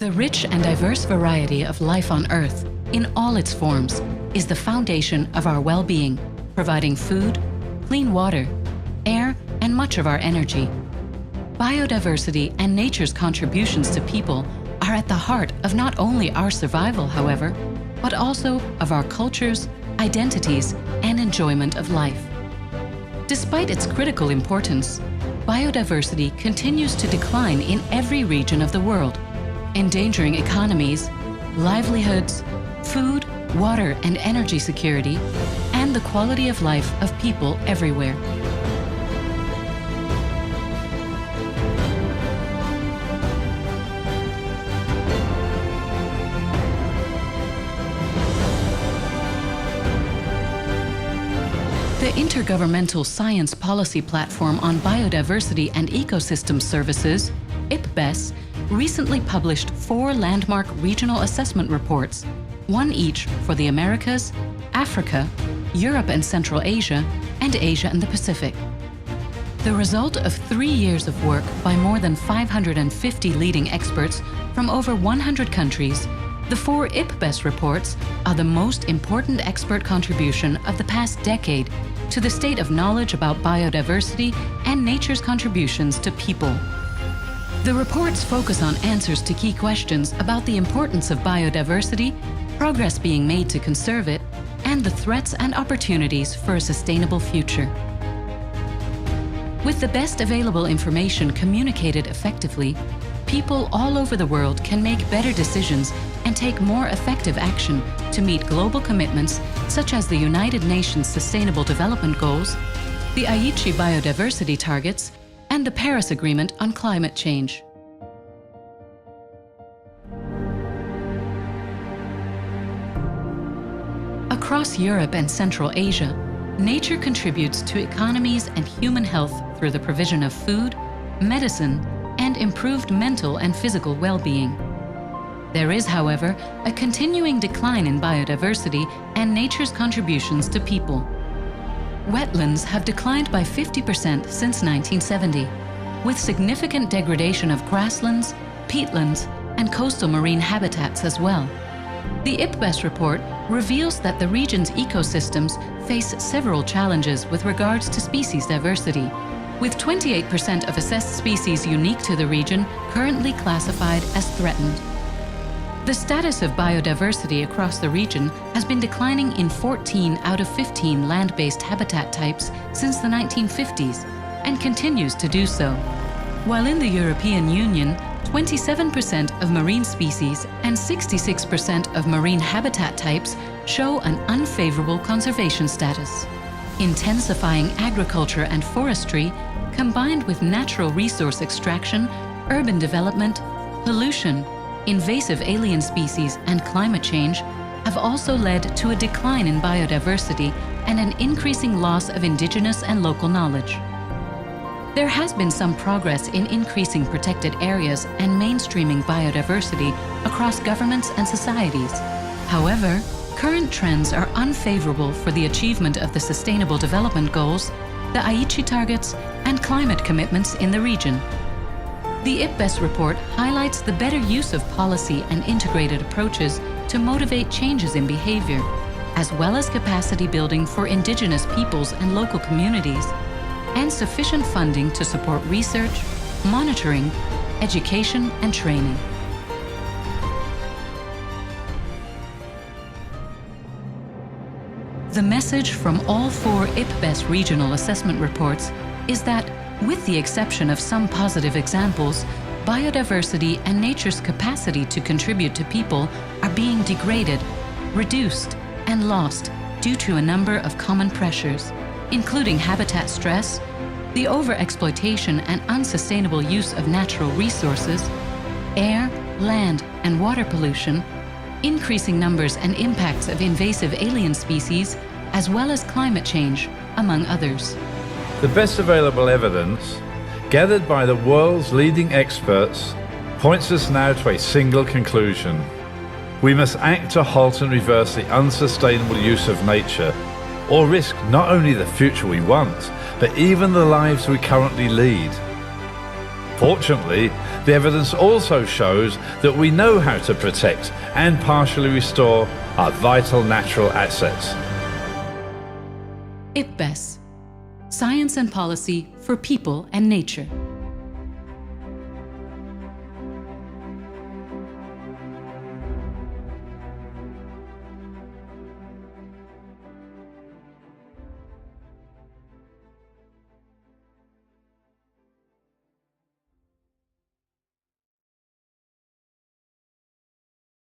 The rich and diverse variety of life on Earth, in all its forms, is the foundation of our well-being, providing food, clean water, air, and much of our energy. Biodiversity and nature's contributions to people are at the heart of not only our survival, however, but also of our cultures, identities, and enjoyment of life. Despite its critical importance, biodiversity continues to decline in every region of the world, endangering economies, livelihoods, food, water, and energy security, and the quality of life of people everywhere. The Intergovernmental Science Policy Platform on Biodiversity and Ecosystem Services, IPBES, recently published 4 landmark regional assessment reports, one each for the Americas, Africa, Europe and Central Asia, and Asia and the Pacific. The result of 3 years of work by more than 550 leading experts from over 100 countries, the 4 IPBES reports are the most important expert contribution of the past decade to the state of knowledge about biodiversity and nature's contributions to people. The reports focus on answers to key questions about the importance of biodiversity, progress being made to conserve it, and the threats and opportunities for a sustainable future. With the best available information communicated effectively, people all over the world can make better decisions and take more effective action to meet global commitments such as the United Nations Sustainable Development Goals, the Aichi Biodiversity Targets, and the Paris Agreement on Climate Change. Across Europe and Central Asia, nature contributes to economies and human health through the provision of food, medicine, and improved mental and physical well-being. There is, however, a continuing decline in biodiversity and nature's contributions to people. Wetlands have declined by 50% since 1970, with significant degradation of grasslands, peatlands, and coastal marine habitats as well. The IPBES report reveals that the region's ecosystems face several challenges with regards to species diversity, with 28% of assessed species unique to the region currently classified as threatened. The status of biodiversity across the region has been declining in 14 out of 15 land-based habitat types since the 1950s and continues to do so. While in the European Union, 27% of marine species and 66% of marine habitat types show an unfavorable conservation status. Intensifying agriculture and forestry, combined with natural resource extraction, urban development, pollution, invasive alien species, and climate change have also led to a decline in biodiversity and an increasing loss of indigenous and local knowledge. There has been some progress in increasing protected areas and mainstreaming biodiversity across governments and societies. However, current trends are unfavorable for the achievement of the Sustainable Development Goals, the Aichi targets, and climate commitments in the region. The IPBES report highlights the better use of policy and integrated approaches to motivate changes in behavior, as well as capacity building for indigenous peoples and local communities, and sufficient funding to support research, monitoring, education, and training. The message from all 4 IPBES regional assessment reports is that, with the exception of some positive examples, biodiversity and nature's capacity to contribute to people are being degraded, reduced, and lost due to a number of common pressures, including habitat stress, the overexploitation and unsustainable use of natural resources, air, land, and water pollution, increasing numbers and impacts of invasive alien species, as well as climate change, among others. The best available evidence, gathered by the world's leading experts, points us now to a single conclusion. We must act to halt and reverse the unsustainable use of nature, or risk not only the future we want, but even the lives we currently lead. Fortunately, The evidence also shows that we know how to protect and partially restore our vital natural assets. IPBES, Science and Policy for People and Nature.